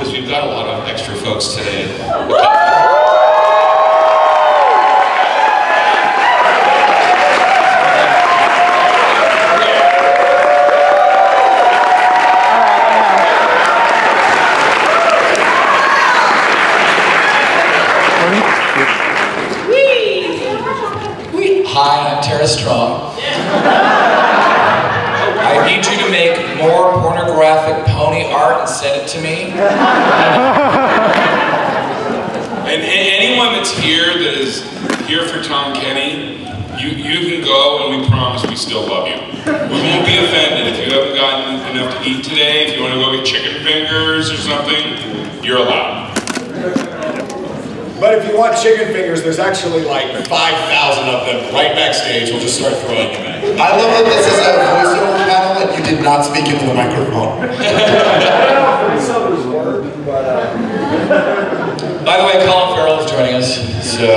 is we've got a lot of extra folks today. Hi, I'm Tara Strong. I need you to make more pornographic pony art and send it to me. And anyone that's here that is here for Tom Kenny, you can go and we promise we still love you. We won't be offended if you haven't gotten enough to eat today. If you want to go get chicken fingers or something, you're allowed. But if you want chicken fingers, there's actually like 5,000 of them right backstage. We'll just start throwing them at you. I love that this is a voiceover panel and you did not speak into the microphone. By the way, Colin Farrell is joining us. So,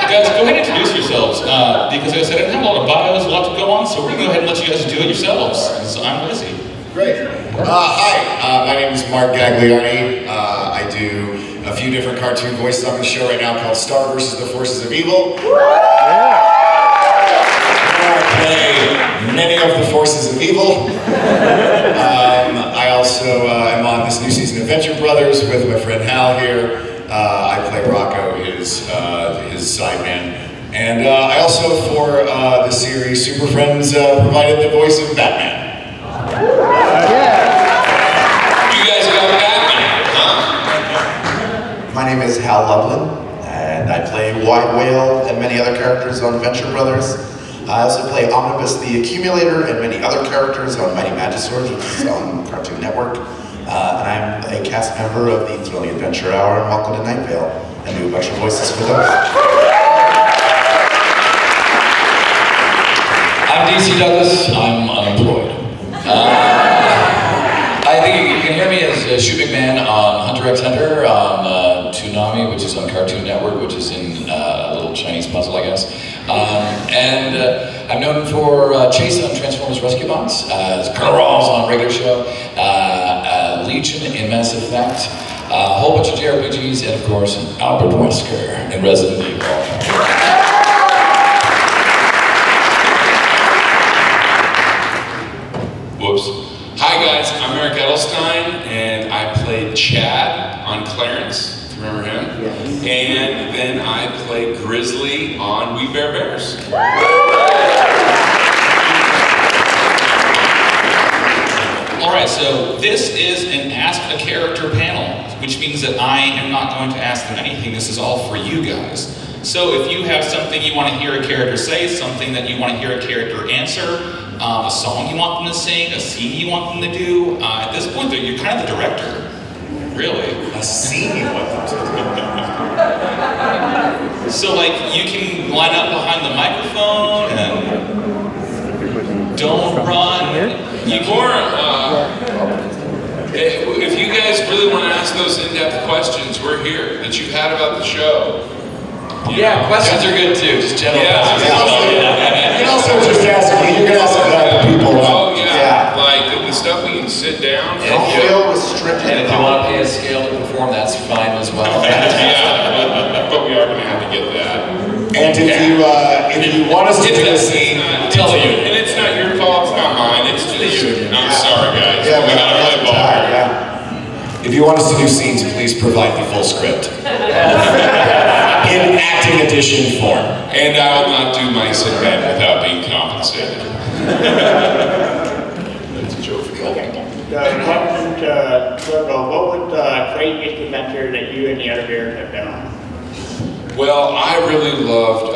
guys, go ahead and introduce yourselves. Because I said I didn't have a lot of bios, a lot to go on, so we're going to go ahead and let you guys do it yourselves. So I'm Lizzie. Great. Hi, my name is Mark Gagliardi. I do a few different cartoon voices on the show right now called Star vs. the Forces of Evil. I play many of the forces of evil. I also am on this new season of Venture Brothers with my friend Hal here. I play Rocco, his sideman. And I also, for the series Super Friends, provided the voice of Batman. You guys got Batman, huh? My name is Hal Lublin, and I play White Whale and many other characters on Venture Brothers. I also play Omnibus the Accumulator and many other characters on Mighty Magiswords, which is on Cartoon Network. And I'm a cast member of the Thrilling Adventure Hour and Welcome to Night Vale, and do a bunch of voices for those. I'm DC Douglas. I'm unemployed. I think you can hear me as Shoot McMahon on Hunter x Hunter, on Toonami, which is on Cartoon Network, which is in a little Chinese puzzle, I guess. And I'm known for Chase on Transformers Rescue Bots, as Colonel Rawls on Regular Show, Legion in Mass Effect, a whole bunch of JRPGs, and of course, Albert Wesker in Resident Evil. Whoops. Hi guys, I'm Eric Edelstein, and I played Chad on Clarence, remember him? Yes. And then I played Grizzly on We Bare Bears. Alright, so this is an Ask a Character panel, which means that I am not going to ask them anything. This is all for you guys. So if you have something you want to hear a character say, something that you want to hear a character answer, a song you want them to sing, a scene you want them to do, at this point you're kind of the director, really. A scene you want them to do. So like, you can line up behind the microphone and don't run. You if you guys really want to ask those in-depth questions, we're here, that you've had about the show. Yeah, questions are good too, just general questions. You can also just ask me, you can ask other people. Oh yeah, like the stuff we can sit down. Don't feel restricted. And if you want to pay a scale to perform, that's fine as well. Yeah, but we are going to have to get that. And if you want us to do a scene, tell you. And it's not your fault, it's not mine, it's just you. I'm sorry guys, Yeah, we got to play ball. yeah. If you want us to do scenes, please provide the full script. In acting edition form. And I will not do mice and men without being compensated. That's a joke. Question to Virgo, what was the craziest adventure that you and the other bears have been on? Well, I really loved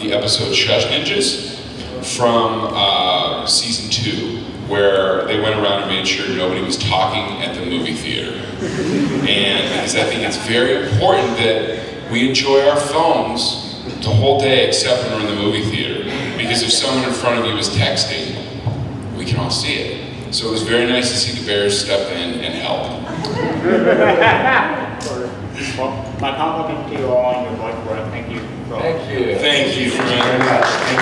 the episode Shush Ninjas from season 2, where they went around and made sure nobody was talking at the movie theater. And because I think it's very important that we enjoy our phones the whole day except when we're in the movie theater. Because if someone in front of you is texting, we can all see it. So it was very nice to see the Bears step in and help. Well, my compliments to you all on your voice work. Thank you. Thank you. Thank you, friend. Very much. Thank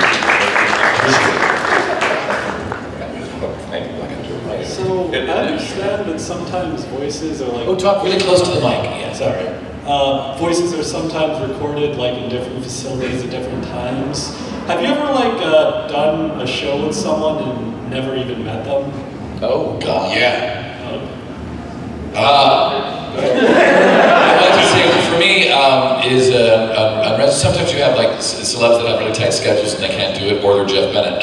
you. that sometimes voices are like... Oh, talk really close to the mic. Yeah, sorry. Voices are sometimes recorded like in different facilities at different times. Have you ever like done a show with someone and never even met them? Oh, God. Yeah. I'd like to say, for me, sometimes you have like celebs that have really tight schedules and they can't do it, or they're Jeff Bennett.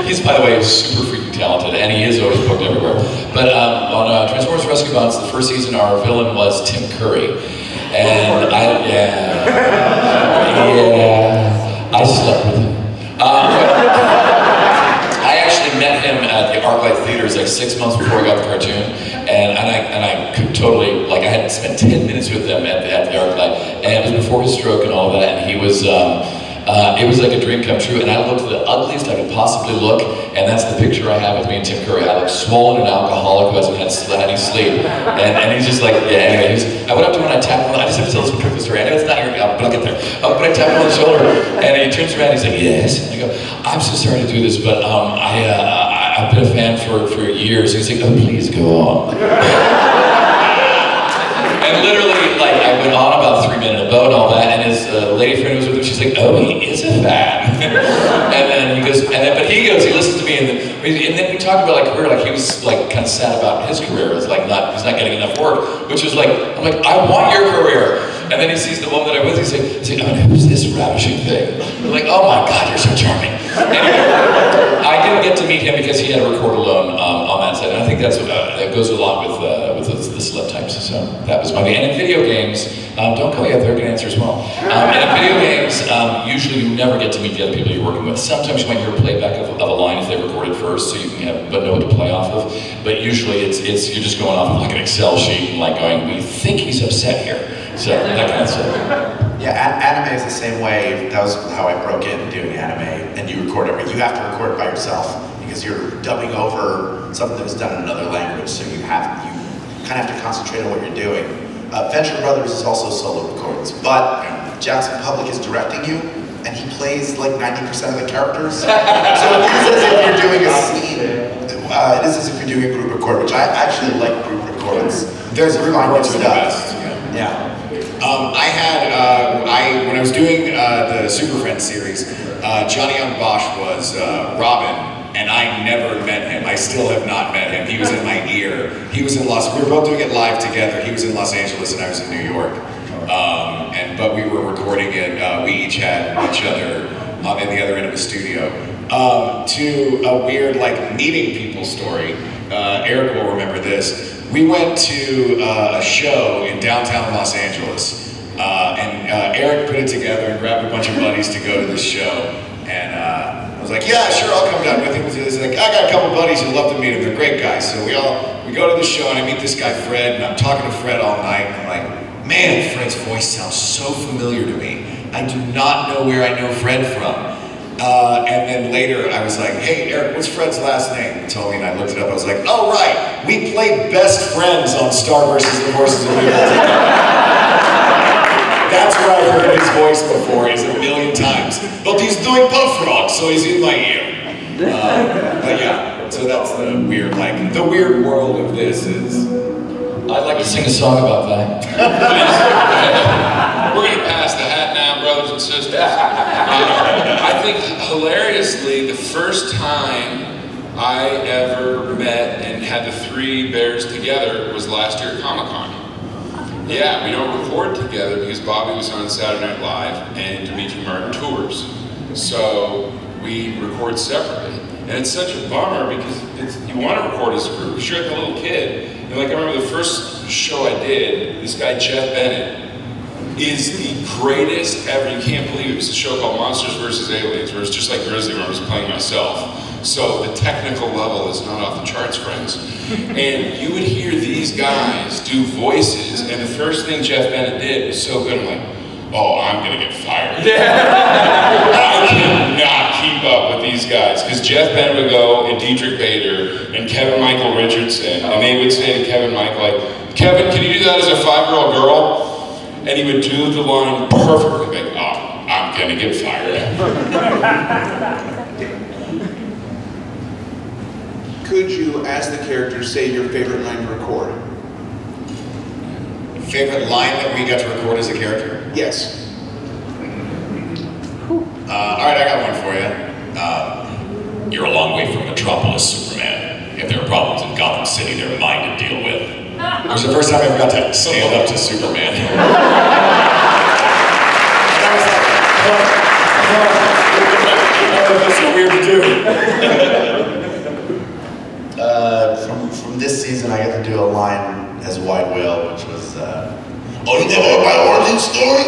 He's, by the way, super freaking talented, and he is always booked everywhere. But on Transformers Rescue Bots, the first season, our villain was Tim Curry. And I slept with him. I actually met him at the ArcLight Theaters like 6 months before I got the cartoon, and I could totally, like, I had spent 10 minutes with them at the ArcLight, and it was before his stroke and all of that, and he was, it was like a dream come true, and I looked the ugliest I could possibly look, and that's the picture I have with me and Tim Curry. I look swollen and alcoholic who hasn't had any sleep, and he's just like, yeah, anyway, I went up to him and I tapped him, I just have to tell this quick story, I know it's not your, but I'll get there. But I tapped him on the shoulder, and he turns around and he's like, yes, and I go, I'm so sorry to do this, but I've been a fan for years. He's like, oh, please go on. And literally, like, I went on about 3 minutes about and all that, and his lady friend was with him. She's like, oh, he is a fan. And then he goes, he listens to me, and then we talked about like career, like he was like kind of sad about his career. It's like he's not getting enough work, which is like, I'm like, I want your career. And then he sees the woman that I'm with, he's like, oh, who's this ravishing thing? I'm like, oh my God, you're so charming. Anyway, I didn't get to meet him because he had to record alone on that set, and I think that goes a lot with the celeb types. So that was my thing. And in video games, don't go yet, they're going to answer as well. And in video games, usually you never get to meet the other people you're working with. Sometimes you might hear a playback of a line if they recorded first, so you can know what to play off of. But usually it's you're just going off of like an Excel sheet and like going, we think he's upset here. So that kind of stuff. Yeah, anime is the same way. That was how I broke in doing anime. And you record everything. You have to record it by yourself because you're dubbing over something that was done in another language. So you kind of have to concentrate on what you're doing. Venture Brothers is also solo recordings, but Jackson Public is directing you, and he plays like 90% of the characters. So it is as if you're doing a scene. It is as if you're doing a group record, which I actually like group recordings. There's group records are the best. Yeah. When I was doing the Super Friends series, Johnny Young Bosch was Robin, and I never met him. I still have not met him. He was in my ear. He was in we were both doing it live together. He was in Los Angeles and I was in New York. But we were recording it. We each had each other in the other end of the studio. To a weird like meeting people story. Eric will remember this. We went to a show in downtown Los Angeles, and Eric put it together and grabbed a bunch of buddies to go to this show. And I was like, yeah, sure, I'll come down with him. He's like, I got a couple buddies who'd love to meet him. They're great guys. So we go to the show, and I meet this guy Fred, and I'm talking to Fred all night. And I'm like, man, Fred's voice sounds so familiar to me. I do not know where I know Fred from. And then later I was like, hey Eric, what's Fred's last name? He told me and I looked it up. I was like, oh right, we played best friends on Star vs. the Forces of Evil. That's where I've heard his voice before, is a million times. But he's doing Buff Frog, so he's in my ear. But yeah, so that's the weird world of this is. I'd like to sing a song about that. We're going to pass the hat now, brothers and sisters. I think hilariously, the first time I ever met and had the three bears together was last year at Comic-Con. Yeah, we don't record together because Bobby was on Saturday Night Live and Dimitri Martin tours. So we record separately. And it's such a bummer because you want to record as a group. You're like a little kid. And like I remember the first show I did, this guy Jeff Bennett is the greatest ever. You can't believe it. It was a show called Monsters vs. Aliens, where it's just like Grizzly where I was playing myself. So the technical level is not off the charts, friends. And you would hear these guys do voices, and the first thing Jeff Bennett did was so good. I'm like, oh, I'm gonna get fired. I cannot keep up with these guys. Because Jeff Bennett would go, and Diedrich Bader, and Kevin Michael Richardson, and they would say to Kevin Michael, like, Kevin, can you do that as a 5-year-old girl? And he would do the line perfectly, like, oh, I'm gonna get fired. could you, as the character, say your favorite line to record? Favorite line that we got to record as a character? Yes. All right, I got one for you. You're a long way from Metropolis, Superman. If there are problems in Gotham City, they're mine to deal with. It was the first time I ever got to stand up to Superman. That's so weird to do. From this season, I got to do a line as White Whale, which was, Oh, you never heard my origin story?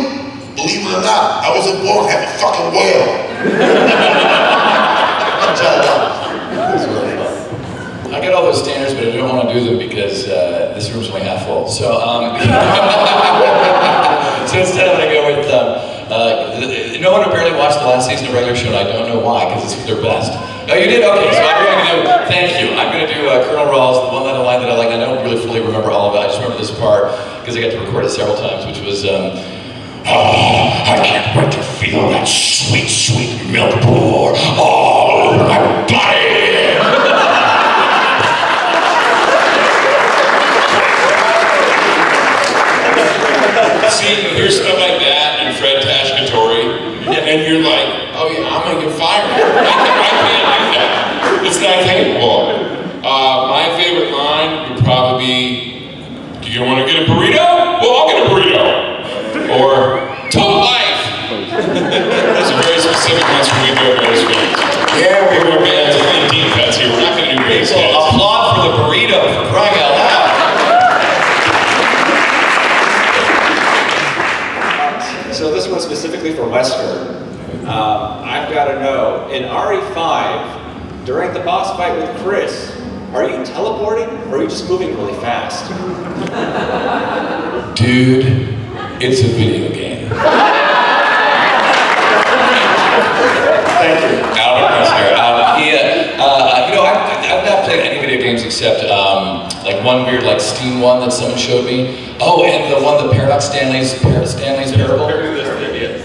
Believe it or not, I wasn't born half a fucking whale. That's really fun. I got all those standards, but I don't want to do them because this room's only half full. So, so instead I'm going to go with, no one apparently watched the last season of Regular Show, and I don't know why, because it's their best. Oh, you did? Okay, so I'm going to do, thank you. I'm going to do Colonel Rawls, the one line that I like. I don't really fully remember all of it. I just remember this part, because I got to record it several times, which was, Oh, I can't wait to feel that sweet, sweet milk pour all over my body. See, you hear stuff like that in Fred Tashkatori, and you're like, oh yeah, I'm gonna get fired. I can't do that. It's not capable. My favorite line would probably be, do you want to get a burrito? Well, I'll get a burrito. Or, tough life. Those are very specific ones when we do our best bands. Yeah, we do our bands in deep cuts here. We're not gonna do bass so heads. applaud for the burrito for crying out loud. So this one's specifically for Wesker. I've got to know, in RE5, during the boss fight with Chris, are you teleporting or are you just moving really fast? Dude, it's a video game. Thank you. Albert Wesker. You know, I've not played any video games except like one weird like Steam one that someone showed me. Oh, and the one, the Paradox Stanley's Parable.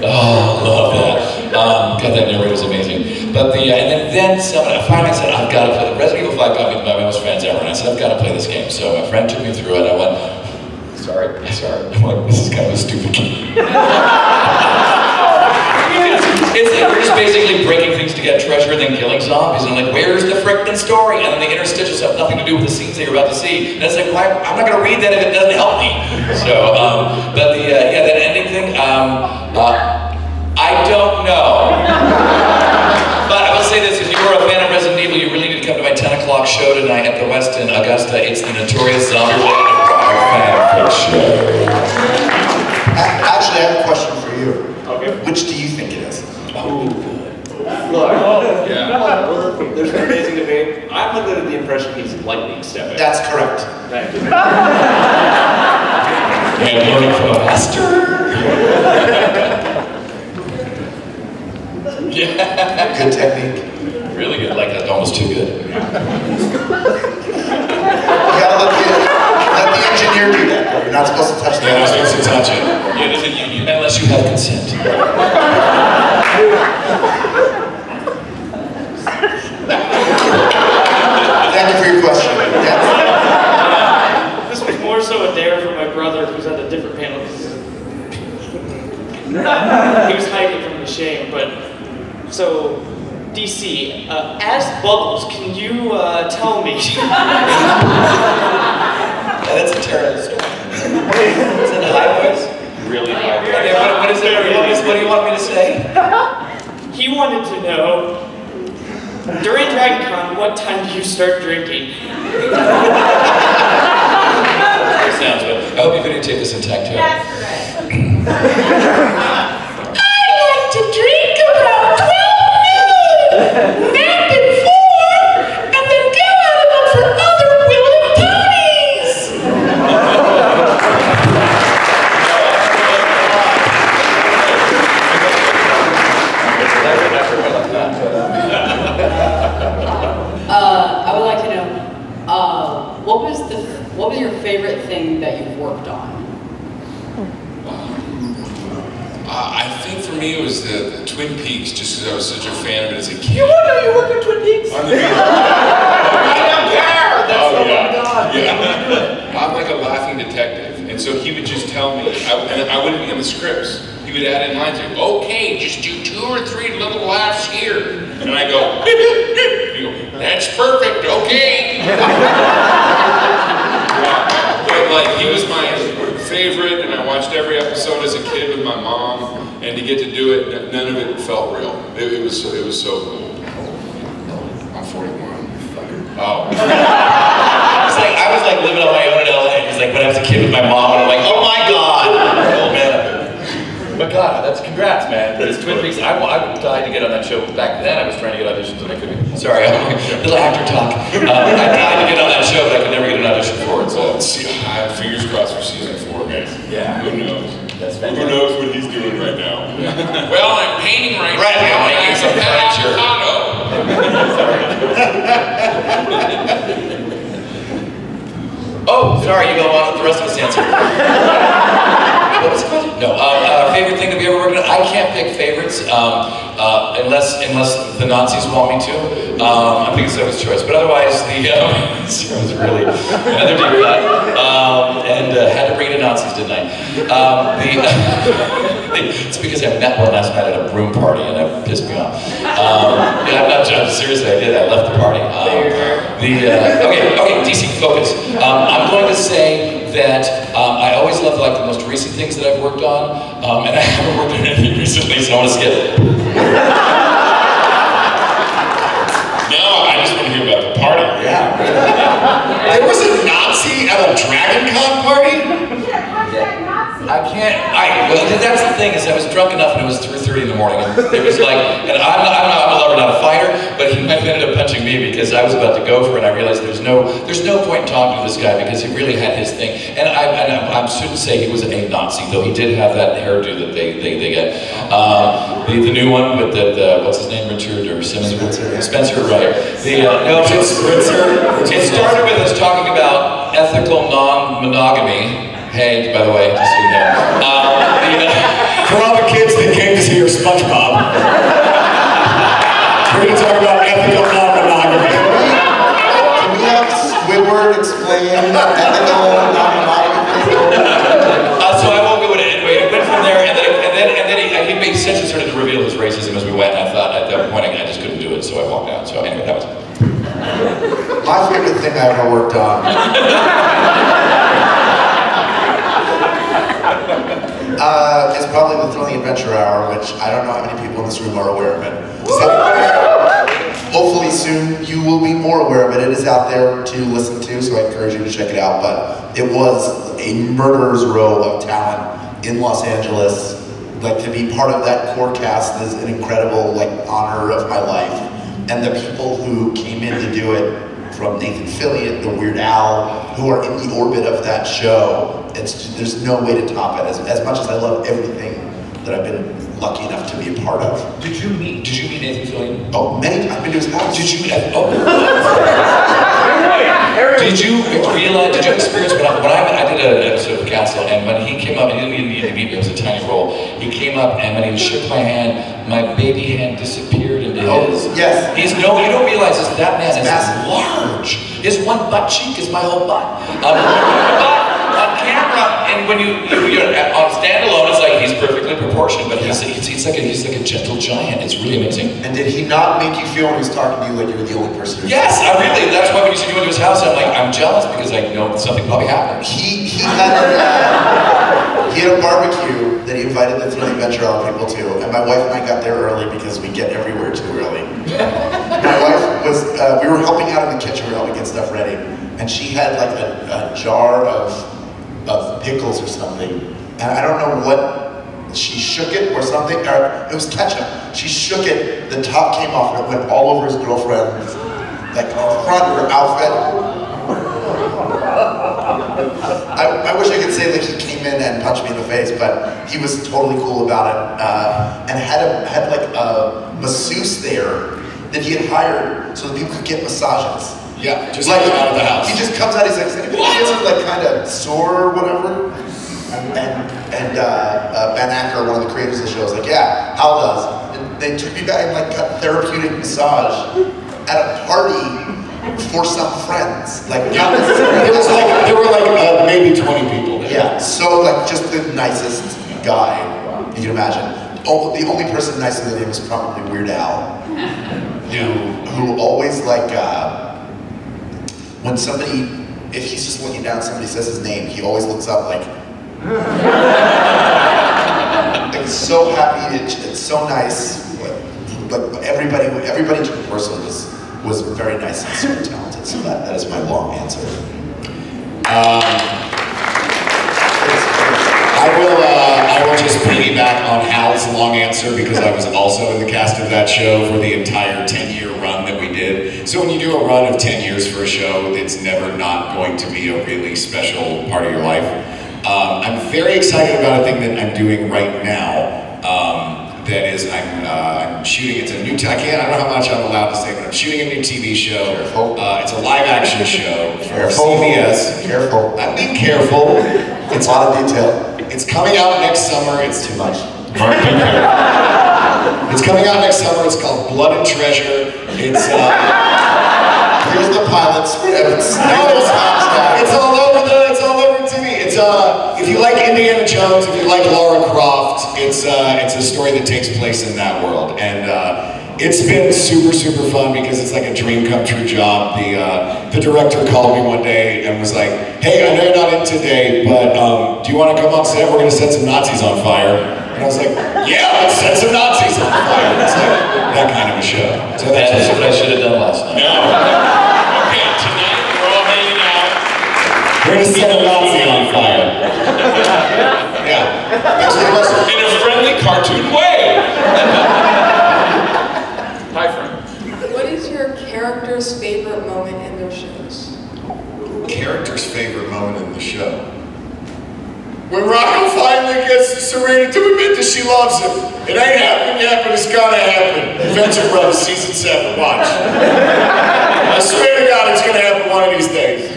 Oh, love that. God, that narrator was amazing. But and then someone, finally I said, I've got to play. Resident Evil 5 got me my most fans ever, and I said, I've got to play this game. So my friend took me through it. I went, sorry. I'm like, this is kind of a stupid game. We're just basically breaking things to get treasure and then killing zombies. And I'm like, where's the frickin' story? And then the interstitials have nothing to do with the scenes that you're about to see. And it's like, why? I'm not gonna read that if it doesn't help me. So, but that ending thing, I don't know. But I will say this, if you were a fan of Resident Evil, you really need to come to my 10 o'clock show tonight at the Westin Augusta. It's the Notorious Zombie Fan Show. Actually, I have a question for you. Okay. Which do you think it is? Look, there's an amazing debate. I'm under the impression he's lightning stepping. That's correct. Thank you. And learning from a master. Yeah. Good technique. Really good, like that, almost too good. You gotta let the engineer do that. You're not supposed to touch the You're not supposed to touch it. Unless you have consent. Thank you for your question. Yes. This was more so a dare for my brother who's at a different panel. He was hiding from the shame, but so DC, as Bubbles, can you tell me? That's a terrible story. Is it a high voice? Really high. Okay, what is it? What do you want me to say? He wanted to know, during DragonCon, what time do you start drinking? Sounds good. I hope you videotape this intact too. That's correct. I like to drink around 12 noon, nap at 4, and then go out and look for other willing ponies. I would like to know, what was your favorite thing that you've worked on? I think for me it was the Twin Peaks, just because I was such a fan of it as a kid. You want to know you worked on Twin Peaks? On the detective, and so he would just tell me, and I wouldn't be in the scripts. He would add in lines like, okay, just do 2 or 3 little laughs here. And I go, he go, that's perfect, okay. But like, he was my favorite, and I watched every episode as a kid with my mom, and to get to do it, none of it felt real. It was so cool. I'm 41. Oh. I was like living on my own in LA. It's like when I was a kid with my mom, and I'm like, oh my God, old man. But God, that's congrats, man. This Twin Peaks, I died to get on that show back then. I was trying to get auditions and I couldn't. Sorry, I'm a little actor talk. I died to get on that show, but I could never get an audition for it. So let's see. Fingers crossed for season 4, guys. Yeah. Who knows? That's fantastic. Who knows what he's doing right now? Well, I'm painting right now. Making some furniture. Oh, sorry, you go on with the rest of us answer. What was the question? No. Favorite thing that we ever worked on? I can't pick favorites unless the Nazis want me to. I think it's always choice. But otherwise, Sarah's really another deep cut. And had to bring in Nazis, didn't I? It's because I met one last night at a broom party and it pissed me off. Yeah, I'm not joking. Seriously, I did. I left the party. Okay, DC focus. I'm going to say that I always love like the most recent things that I've worked on, and I haven't worked on anything recently, so I want to skip it. No, I just want to hear about the party. Yeah. There was a Nazi at a Dragon Con party? I can't. Well, that's the thing is I was drunk enough and it was 3:30 in the morning, and it was like, and I'm a lover, not a fighter, but he ended up punching me because I was about to go for it. And I realized there's no point in talking to this guy because he really had his thing. And I shouldn't say he was a Nazi, though he did have that hairdo that they get. The new one with the what's his name, Richard or Simmons? Spencer, right? It started with us talking about ethical non-monogamy. Hey, by the way, just so you know. For all the kids that came to see your SpongeBob, we're going to talk about ethical non-monogamy. Can we have Squidward explain ethical non-monogamy? So I won't go into it anyway. It went from there, and then he made sense and started to reveal his racism as we went. And I thought at that point I just couldn't do it, so I walked out. So anyway, that was it. My favorite thing I ever worked on. It's probably the Thrilling Adventure Hour, which I don't know how many people in this room are aware of it. Hopefully soon you will be more aware of it. It is out there to listen to, so I encourage you to check it out. But it was a murderer's row of talent in Los Angeles. Like, to be part of that core cast is an incredible honor of my life. And the people who came in to do it, from Nathan Fillion to Weird Al, who are in the orbit of that show, there's no way to top it. As much as I love everything that I've been lucky enough to be a part of. Did you meet Nathan Fillion? Oh, many times. I've been to his house. Did you realize? Did you experience when I did an episode of Castle, and when he came up, he didn't even need to meet me. It was a tiny role. He came up, and when he shook my hand, my baby hand disappeared into his. Yes. You don't realize that man is large. His one butt cheek is my whole butt. On camera, and when you're on standalone, it's like he's perfectly proportioned, but he's like a gentle giant. It's really amazing. And did he not make you feel when he was talking to you like you were the only person? Yes, that's why when you said you went to his house, I'm like, I'm jealous because I know something probably happened. He had a barbecue that he invited the Thrilling Adventure Hour people to, and my wife and I got there early because we get everywhere too early. My wife was, we were helping out in the kitchen, we were helping get stuff ready, and she had like a jar of pickles or something, and I don't know what, she shook it or something, or it was ketchup. She shook it, the top came off, and it went all over his girlfriend's, like front of her outfit. I wish I could say that he came in and punched me in the face, but he was totally cool about it, and had like a masseuse there that he had hired so that people could get massages. Yeah, just like out of the house. He just comes out, he's like, like kind of sore or whatever. And Ben Acker, one of the creators of the show, was like, yeah, Hal does. And they took me back and like got therapeutic massage at a party for some friends. Like, not necessarily. There were like maybe 20 people there. Yeah, so like just the nicest guy you can imagine. Oh, the only person nicer than him was probably Weird Al, who always like when somebody, if he's just looking down, somebody says his name, he always looks up like so happy. It's so nice. But everybody to the person was very nice and super talented. So that is my long answer. I will just piggyback on Hal's long answer because I was also in the cast of that show for the entire 10-year run that we did. So when you do a run of 10 years for a show, it's never not going to be a really special part of your life. I'm very excited about a thing that I'm doing right now. That is, I'm shooting, it's a new, I don't know how much I'm allowed to say, but I'm shooting a new TV show. Careful. It's a live action show for Careful. CBS. Careful. I'm being careful. It's a lot of detail. It's coming out next summer. It's too much. It's coming out next summer. It's called Blood and Treasure. It's here's the pilots. It's all over TV. It's if you like Indiana Jones, if you like Lara Croft, it's a story that takes place in that world, and it's been super fun because it's like a dream come true job. The director called me one day and was like, "Hey, I know you're not in today, but do you want to come on set? We're going to set some Nazis on fire." And I was like, "Yeah, let's set some Nazis on fire." It's like that kind of a show. So That's what I should have done last night. No. Okay, tonight we're all hanging out. We're going to set a Nazi on fire. Yeah. In a friendly cartoon way. Hi, friend. What is your character's favorite moment in their shows? Character's favorite moment in the show? When Rocco finally gets Serena to admit that she loves him. It ain't happened yet, but it's gonna happen. Adventure Brothers Season 7, watch. I swear to God it's gonna happen one of these days.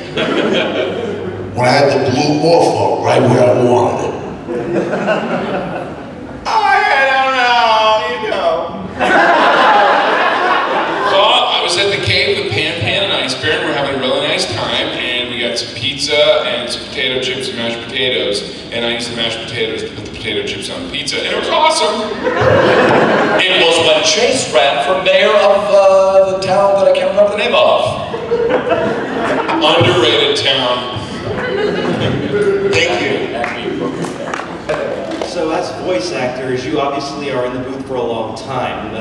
When I had the blue morpho right where I wanted it. I don't know, you know. Well, I was at the cave with Pan and Ice Bear, and we're having a really nice time, and we got some pizza and some potato chips and mashed potatoes, and I used the mashed potatoes to put the potato chips on the pizza, and it was awesome. It was when Chase ran for mayor of the town that I can't remember the name of. Underrated town. Thank you. So as voice actors, you obviously are in the booth for a long time.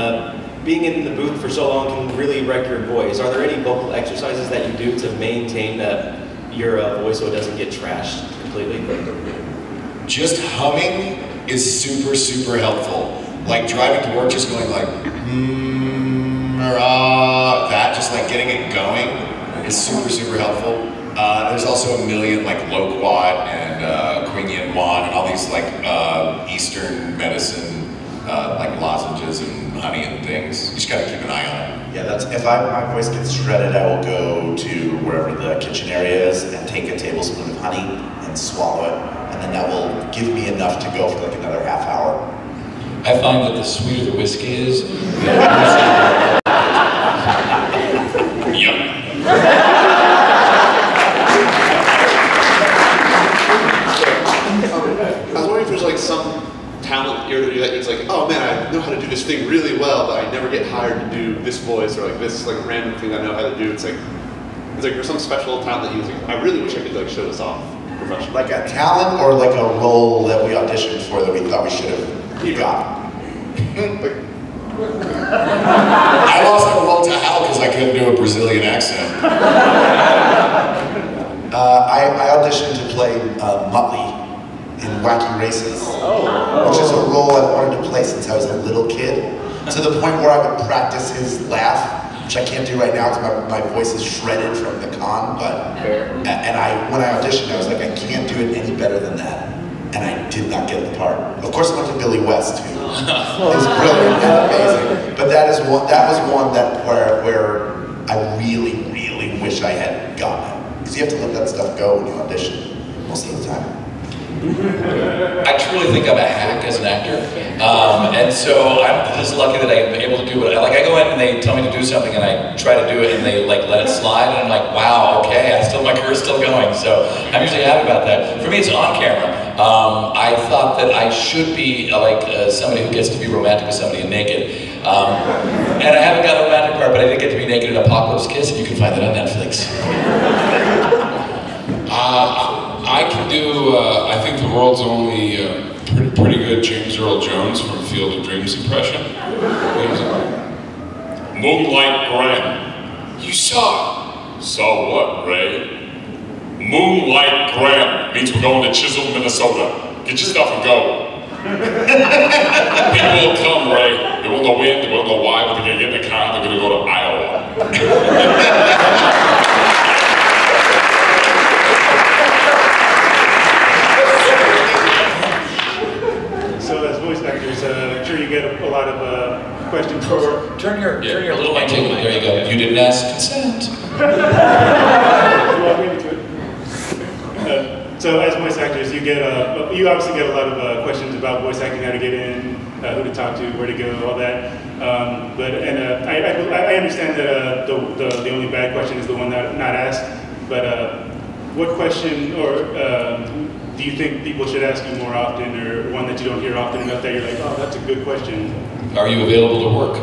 Being in the booth for so long can really wreck your voice. Are there any vocal exercises that you do to maintain your voice so it doesn't get trashed completely? Just humming is super helpful. Like driving to work, just going like, that, just like getting it going is super helpful. There's also a million like loquat and Queen Yin Wan and all these like Eastern medicine like lozenges and honey and things. You just gotta keep an eye on it. Yeah, that's if my voice gets shredded, I will go to wherever the kitchen area is and take a tablespoon of honey and swallow it, and then that will give me enough to go for like another half hour. I find that the sweeter the whiskey is, Yep. I was wondering if there's like some talent here that it's like, oh man, I know how to do this thing really well, but I never get hired to do this voice or like this like random thing I know how to do. It's like there's some special talent that you like, I really wish I could like show this off professionally. Like a talent or like a role that we auditioned for that we thought we should have got. I lost a role to Hal because I couldn't do a Brazilian accent. I auditioned to play Muttley in Wacky Races, which is a role I've wanted to play since I was a little kid, to the point where I would practice his laugh, which I can't do right now because my voice is shredded from the con, but, and when I auditioned, I was like, I can't do it any better than that, and I did not get the part. Of course, I went to Billy West, who is brilliant and amazing, but that was one where I really wish I had gotten it, because you have to let that stuff go when you audition, most of the time. I truly think I'm a hack as an actor, and so I'm just lucky that I'm able to do it. Like I go in and they tell me to do something, and I try to do it, and they like let it slide, and I'm like, wow, okay, my career's still going. So I'm usually happy about that. For me, it's on camera. I thought that I should be somebody who gets to be romantic with somebody and naked, and I haven't got a romantic part, but I did get to be naked in Apocalypse Kiss, and you can find that on Netflix. I can do, I think the world's only pretty good James Earl Jones from Field of Dreams impression. Moonlight Graham. You saw it. Saw what, Ray? Moonlight Graham means we're going to Chisholm, Minnesota. Get your stuff and go. People will come, Ray. They won't know when, they won't know why, but they're going to get in the car and they're going to go to Iowa. So as voice actors, I'm sure you get a lot of questions for... Turn your little mic. There you go. You didn't ask consent. So as voice actors, you obviously get a lot of questions about voice acting, how to get in, who to talk to, where to go, all that. I understand that the only bad question is the one not asked. But what question do you think people should ask you more often, or one that you don't hear often enough that you're like, oh, that's a good question? Are you available to work?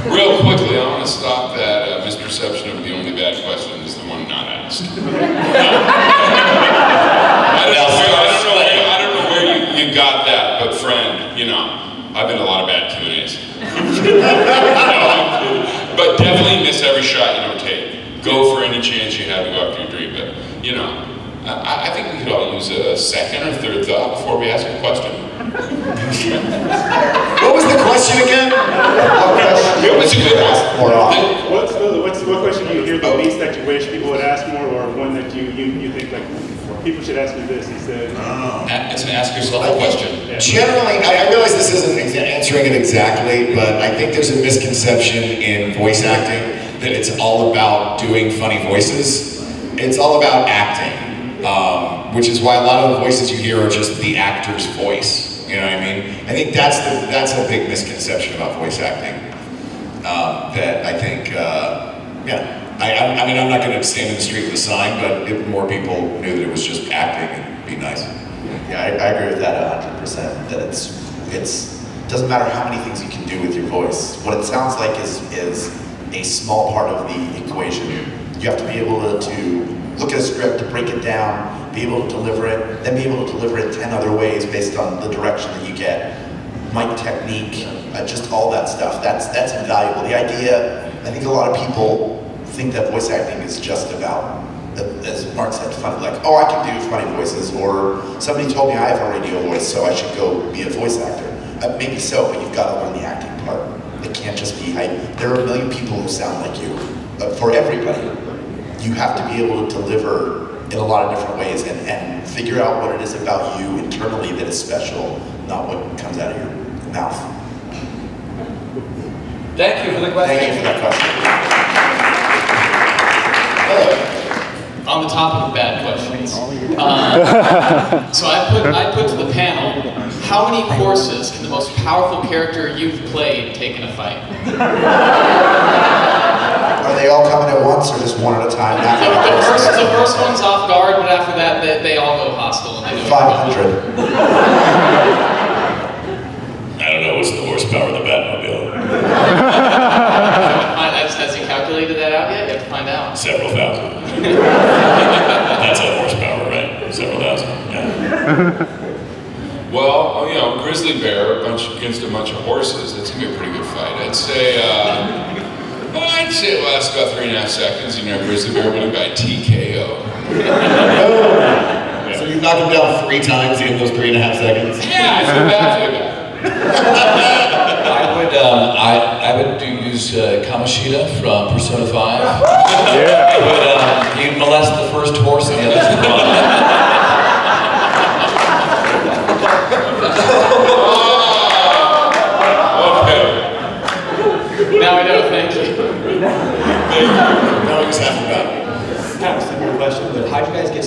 Real quickly, I want to stop that misperception of the only bad question is the one not asked. I don't know where you got that, but friend, you know, I've been in a lot of bad Q&As. But definitely miss every shot you don't take. Go for any chance you have to go after your dream. But, you know, I think we could all use a second or third thought before we ask a question. What was the question again? It was a good one. What question do you hear the least that you wish people would ask more, or one that you think like people should ask me this instead? It's an ask yourself a question. Generally, I realize this isn't answering it exactly, but I think there's a misconception in voice acting that it's all about doing funny voices. It's all about acting, which is why a lot of the voices you hear are just the actor's voice. You know what I mean? I think that's a big misconception about voice acting. That I think, I mean, I'm not going to stand in the street with a sign, but if more people knew that it was just acting, it'd be nice. Yeah, I agree with that 100%. That it doesn't matter how many things you can do with your voice. What it sounds like is a small part of the equation. You have to be able to look at a script, to break it down, be able to deliver it, then be able to deliver it 10 other ways based on the direction that you get. Mic technique, just all that stuff. That's invaluable. The idea, I think a lot of people think that voice acting is just about, as Mark said, funny, like, oh, I can do funny voices, or somebody told me I have a radio voice, so I should go be a voice actor. Maybe so, but you've got to learn the acting part. It can't just be hype. There are a million people who sound like you. For everybody, you have to be able to deliver in a lot of different ways and figure out what it is about you internally that is special, not what comes out of your mouth. Thank you for the question. Thank you for that question. On the topic of bad questions, so I put to the panel, how many courses can the most powerful character you've played take in a fight? Are they all coming at once or just one at a time? The first one's off guard, but after that, they all go hostile. And they 500. I don't know, what's the horsepower of the Batmobile? Has he calculated that out yet? You have to find out. Several thousand. That's a horsepower, right? Several thousand, yeah. Well, you know, grizzly bear against a bunch of horses, that's gonna be a pretty good fight. I'd say it lasts about 3.5 seconds. You know, grizzly bear winning by TKO. So you knock him down 3 times in those 3.5 seconds? Yeah, I feel bad for the guy. I would use Kamoshida from Persona 5. Yeah. He'd molest the first horse and the others would run. Now I know, thank you. Now we just have to Kind of a similar question, but how did you guys get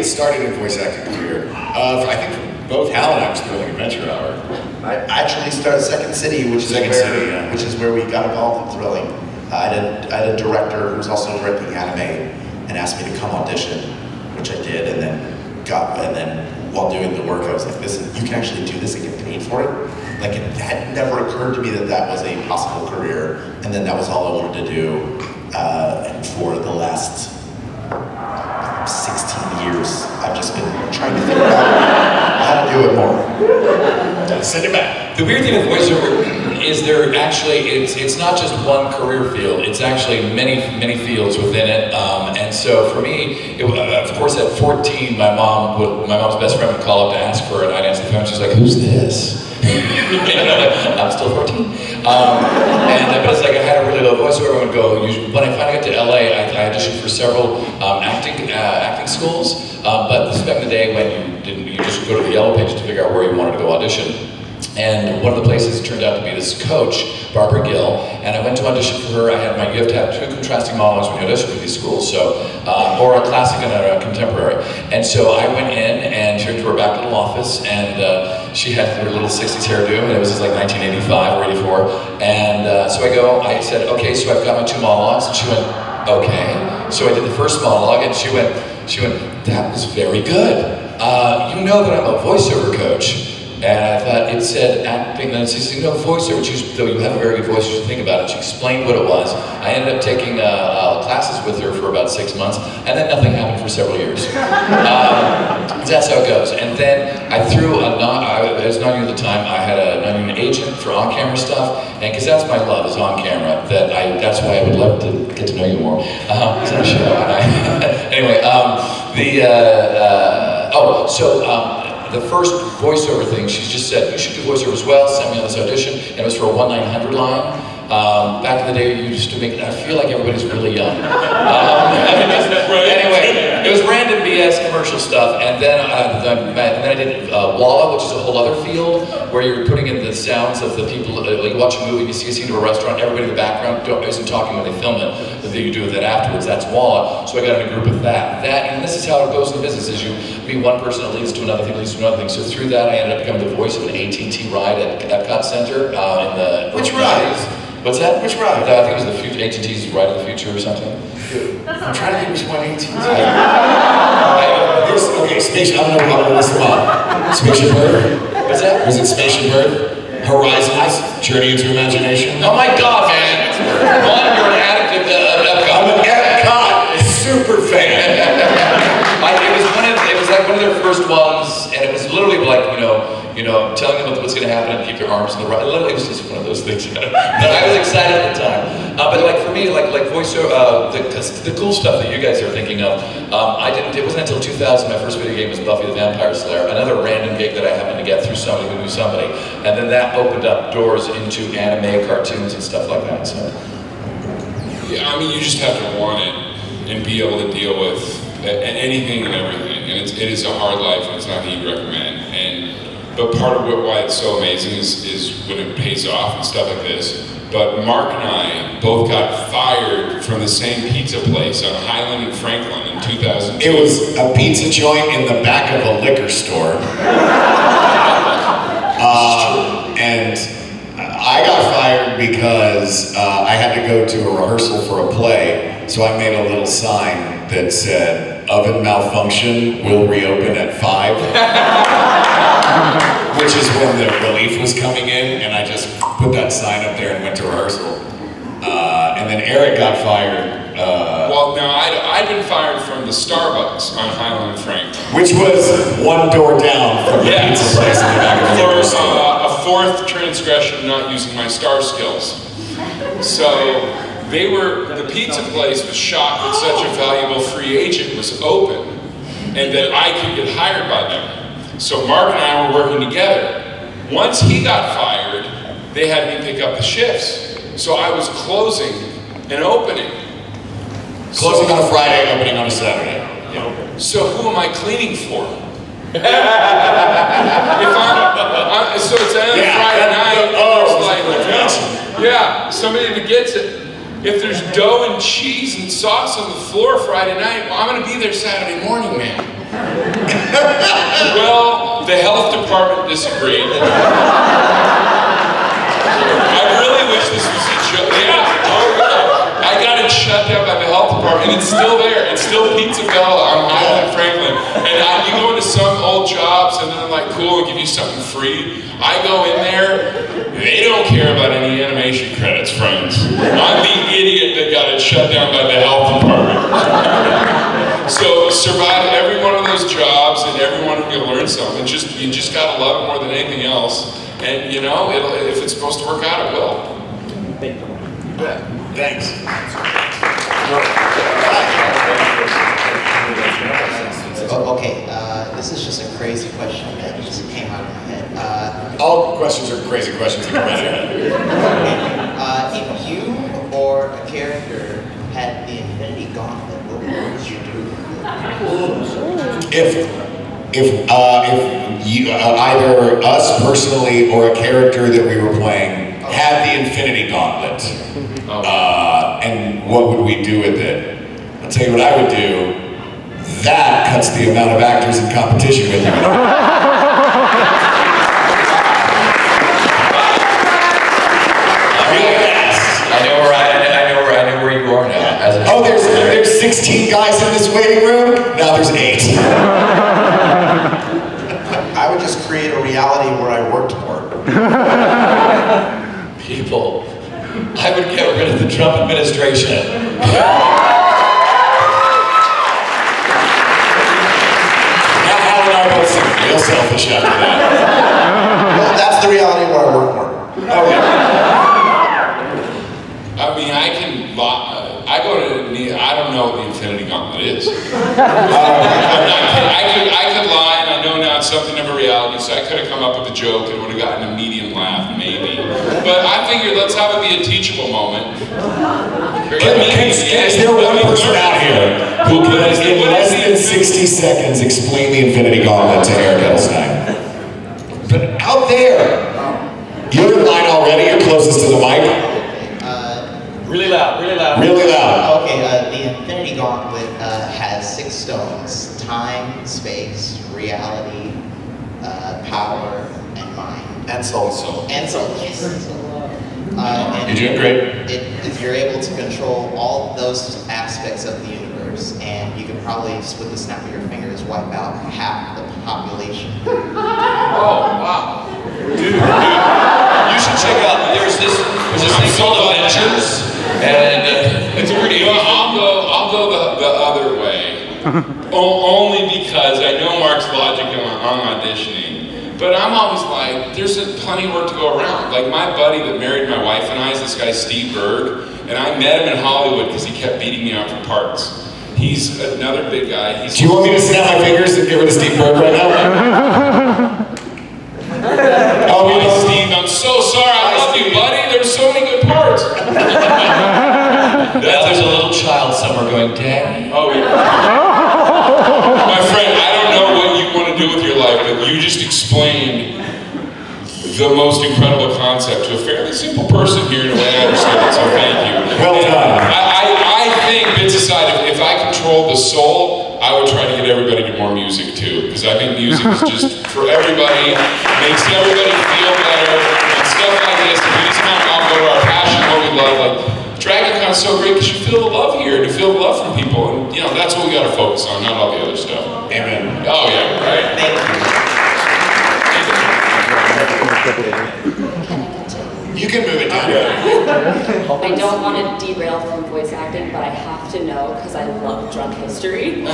started in voice acting career? I think for both Hal and I was Thrilling Adventure Hour. I actually started Second City, which is where we got involved in Thrilling. I had a director who was also directing anime and asked me to come audition, which I did, and then while doing the work, I was like, "Listen, you can actually do this and get paid for it." Like, it had never occurred to me that that was a possible career, and then that was all I wanted to do. And for the last 16 years, I've just been trying to think about how to do it more. Send it back. The weird thing with voiceover is there actually, it's not just one career field, it's actually many fields within it. And so for me, of course at 14, my mom's best friend would call up to ask for it, and I'd answer the phone, she's like, "Who's this?" I'm still 14. But it's like I had a really low voice, so everyone would go. When I finally got to LA, I auditioned for several acting schools. But this is back in the day when you just go to the Yellow Pages to figure out where you wanted to go audition. And one of the places turned out to be this coach, Barbara Gill, and I went to audition for her. You have to have 2 contrasting monologues when you audition for these schools, or a classic and a contemporary. And so I went in and she went to her back little office, and she had her little 60s hairdo, and it was just like 1985 or 84. And so I said, "Okay, so I've got my 2 monologues," and she went, "Okay." So I did the first monologue, and she went, "That was very good. You know that I'm a voiceover coach." And I thought, it said acting, and she said, "No, voiceover, though you have a very good voice, you should think about it." She explained what it was. I ended up taking classes with her for about 6 months, and then nothing happened for several years. That's how it goes. And then I threw I was non-union at the time, I had a non-union agent for on-camera stuff, and because that's my love, is on-camera, that's why I would love to get to know you more. It's not a show. Anyway, the first voiceover thing, she just said, "You should do voiceover as well, send me on this audition," and it was for a 1-900 line. Back in the day, you used to make it, I feel like everybody's really young. Anyway, it was random BS commercial stuff, and then I did Walla, which is a whole other field, where you're putting in the sounds of the people, like you watch a movie, you see a scene to a restaurant, everybody in the background isn't talking when they film it, but then you do that afterwards, that's Walla. So I got in a group with that. And this is how it goes in the business, is you meet one person, it leads to another thing, leads to another thing. So through that, I ended up becoming the voice of an AT&T ride at Epcot Center in the... Which ride? What's that? Which ride? I think it was the future, AT&T's Ride of the Future or something. I'm trying to think which one AT&T. Okay, Spaceship, I'm gonna list them up. Spaceship Earth. What's that? Was it Spaceship Earth? Horizons, Journey into Imagination. Oh my God, man! You're an addict of Epcot. I'm an Epcot super fan. It was like one of their first ones, and it was literally like, telling them what's going to happen and keep your arms in the right. Literally, it was just one of those things. But I was excited at the time. But like for me, like voiceover, the cool stuff that you guys are thinking of, it wasn't until 2000 my first video game was Buffy the Vampire Slayer, another random gig that I happened to get through somebody who knew somebody, and then that opened up doors into anime, cartoons, and stuff like that. So. Yeah, I mean, you just have to want it and be able to deal with anything and everything, and it is a hard life, and it's not that you recommend. But part of why it's so amazing is when it pays off and stuff like this. But Mark and I both got fired from the same pizza place on Highland and Franklin in 2002. It was a pizza joint in the back of a liquor store. And I got fired because I had to go to a rehearsal for a play, so I made a little sign that said, "Oven malfunction, will reopen at 5. Which is when the relief was coming in, and I just put that sign up there and went to rehearsal. And then Eric got fired. Well, no, I'd been fired from the Starbucks on Highland and Franklin. Which was one door down from the pizza place in the back of the liquor store. A fourth transgression, not using my star skills. So the pizza place was shocked that such a valuable free agent was open and that I could get hired by them. So Mark and I were working together. Once he got fired, they had me pick up the shifts. So I was closing and opening. Closing on a Friday, opening on a Saturday. So who am I cleaning for? So it's on a Friday night. Somebody that gets it. If there's dough and cheese and sauce on the floor Friday night, well, I'm going to be there Saturday morning, man. Well, the health department disagreed. I really wish this was a joke. Yeah, oh yeah. I got it shut down by the health department, and it's still there. It's still Pizza Bella on Highland Franklin. And you go into some old jobs, and they're like, cool, and give you something free. I go in there, they don't care about any animation credits, friends. I'm the idiot that got it shut down by the health department. So survive every one of those jobs, and every one of them you'll learn something. You just gotta love it more than anything else. And you know, if it's supposed to work out, it will. Thanks. Okay, this is just a crazy question that just came out of my head. All questions are crazy questions that come out of your head. If you or a character had the Infinity Gauntlet, what would you do? If you, either us personally or a character that we were playing had the Infinity Gauntlet, and what would we do with it? I'll tell you what I would do. That cuts the amount of actors in competition with you. I know where you are now. Oh, there's 16 guys in this waiting room? Now there's 8. I would just create a reality where I worked more. People, I would get rid of the Trump administration. Hal and I both seem real selfish after that. Well, that's the reality where I work more. Okay. I mean, I go to, I don't know what the Infinity Gauntlet is. I could lie, and I know now it's something of a reality, so I could have come up with a joke and would have gotten a medium laugh, maybe. But I figured let's have it be a teachable moment. Is there one person out here who can, in less than 60 seconds, explain the Infinity Gauntlet to Eric Edelstein? But out there, you're in line already, you're closest to the mic. Really loud, really loud. Really loud. Okay, the Infinity Gauntlet has 6 stones: time, space, reality, power, and mind. And soul. And soul, yes. You're doing great. If you're able to control all those aspects of the universe, and you can probably, with the snap of your fingers, wipe out half the population. Oh, wow. Dude, you should check out, there's this thing called Avengers, and it's pretty I'll go the other way. Only because I know Mark's logic on auditioning. But I'm always like, there's plenty of work to go around. Like my buddy that married my wife and I is this guy Steve Berg, and I met him in Hollywood because he kept beating me out for parts. He's another big guy. Do you want me to snap my fingers and get rid of Steve Berg right now? Oh, Steve, I'm so sorry. I love you, buddy. There's so many good parts. Now there's a little child somewhere going, Daddy. Oh, yeah. My friend, I don't know what you want to do with your life, but you just explained the most incredible concept to a fairly simple person here in a way I understand it, so thank you. Well done. I think, bits aside, if I controlled the soul, I would try to get everybody to more music too, because I think music is just for everybody, makes everybody feel better, and stuff like this. If we just kind of all go to our passion, what we love, like DragonCon's so great because you feel the love here, to feel the love from people, and you know that's what we got to focus on, not all the other stuff. Amen. Oh yeah, right. You can move it down. I don't want to derail from voice acting, but I have to know because I love Drunk History.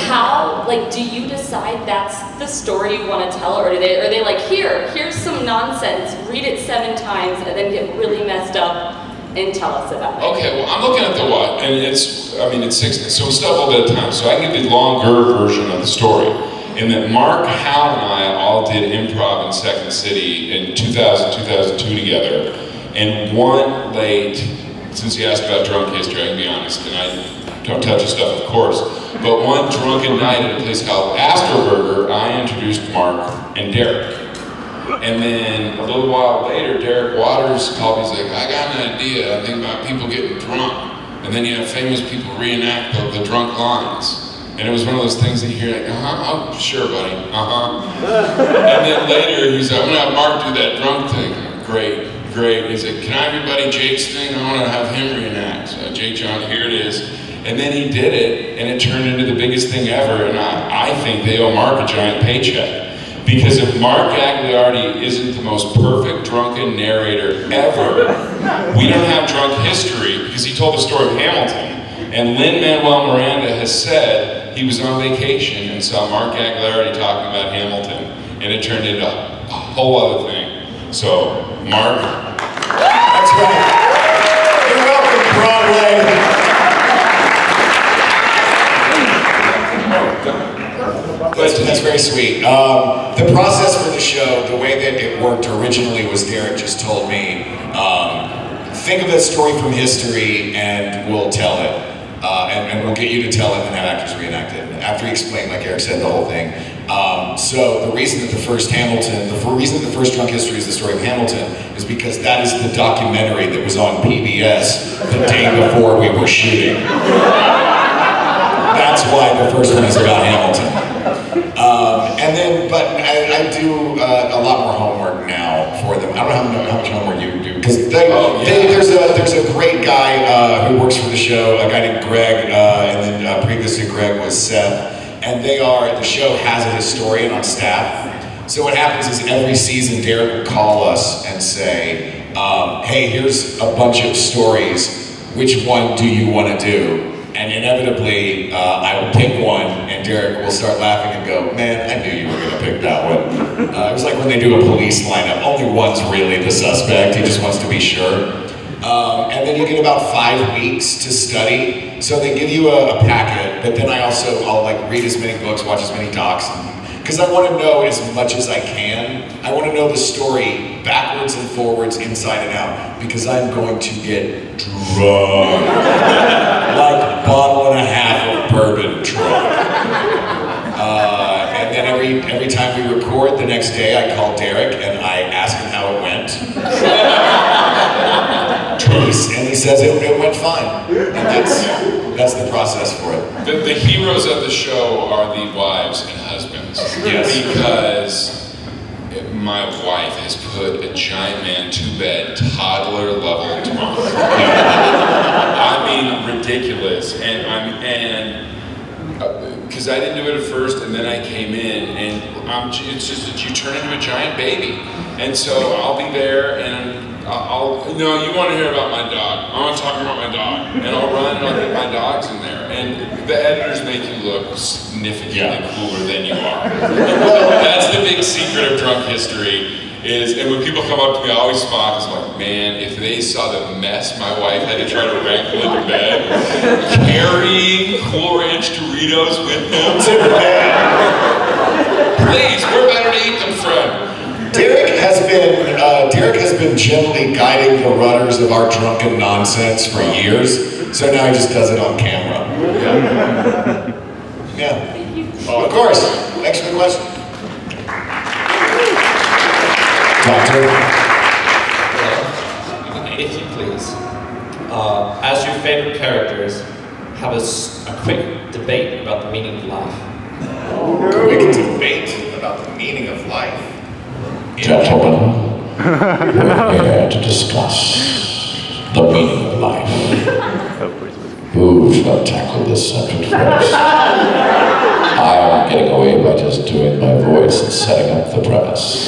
How, like, do you decide that's the story you want to tell, or are they like, here's some nonsense, read it 7 times, and then get really messed up and tell us about it? Okay, well, I'm looking at the what, and it's 6, so we still have a little bit of time, so I can give the longer version of the story. In that Mark, Hal, and I all did improv in Second City in 2000, 2002 together, and one late, since you asked about Drunk History, I can be honest, and I don't touch the stuff, of course, but one drunken night at a place called Astorburger, I introduced Mark and Derek. And then a little while later, Derek Waters called me, he's like, I got an idea, I think about people getting drunk. And then you have famous people reenact the drunk lines. And it was one of those things that you hear like, oh, sure, buddy, And then later, he's like, I'm gonna have Mark do that drum thing. Great. He's like, can I have your buddy Jake's thing? I wanna have him reenact. So Jake John, here it is. And then he did it, and it turned into the biggest thing ever, and I think they owe Mark a giant paycheck. Because if Mark Gagliardi isn't the most perfect drunken narrator ever, we don't have drunk history, because he told the story of Hamilton. And Lin-Manuel Miranda has said he was on vacation and saw Mark Gagliardi talking about Hamilton, and it turned into a whole other thing. So, Mark. That's right. You're welcome, Broadway. That's very sweet. The process for the show, the way that it worked originally was Derek just told me, think of a story from history and we'll tell it. And we'll get you to tell it and have actors reenact it. After he explained, like Eric said, the whole thing. So the reason that the first Drunk History is the story of Hamilton is because that is the documentary that was on PBS the day before we were shooting. That's why the first one is about Hamilton. But I do a lot more homework now for them. I don't know how much homework you do, because there's a great guy who works for the show, a guy named Greg, and then previous to Greg was Seth, and the show has a historian on staff. So what happens is every season Derek will call us and say, hey, here's a bunch of stories, which one do you want to do? And inevitably, I will pick one, and Derek will start laughing and go, man, I knew you were going to pick that one. It was like when they do a police lineup. Only one's really the suspect. He just wants to be sure. And then you get about 5 weeks to study. So they give you a packet, but then I'll like read as many books, watch as many docs, because I want to know as much as I can. I want to know the story backwards and forwards, inside and out, because I'm going to get drunk. Like a bottle and a half of bourbon drunk. And then every time we record, the next day I call Derek and I ask him how it went. And he says it went fine. And that's the process for it. The heroes of the show are the wives and husbands. Yes. Because my wife has put a giant man to bed, toddler level drunk. I mean, ridiculous. Because I didn't do it at first, and then I came in, and it's just that you turn into a giant baby. And so I'll be there, and no, you want to hear about my dog. I want to talk about my dog. And I'll run and I'll get my dogs in there. And the editors make you look significantly cooler than you are. That's the big secret of Drunk History. And when people come up to me, I always smile, because I'm like, man, if they saw the mess my wife had to try to wrangle into bed, carrying Cool Ranch Doritos with them to bed. Please, we're better to eat them, friend. Derek has been gently guiding the rudders of our drunken nonsense for years, so now he just does it on camera. Yeah. Of course. Thanks for the question. Doctor. If you please, as your favorite characters, have a quick debate about the meaning of life. Quick debate about the meaning of life. Gentlemen, we're here to discuss the meaning of life. Who shall tackle this subject first? I am getting away by just doing my voice and setting up the premise.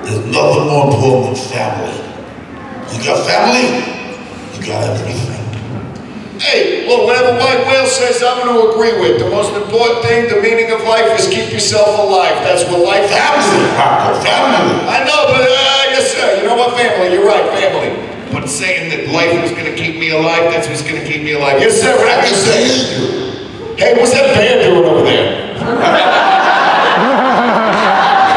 There's nothing more important than family. You got family, you got everything. Hey, well, whatever White Whale says, I'm going to agree with. The most important thing, the meaning of life, is keep yourself alive. That's what life happens. Family. I know, but yes, sir. You know what? Family. You're right, family. But saying that life was going to keep me alive, that's what's going to keep me alive. Yes, sir. What I can say. Hey, what's that band doing over there?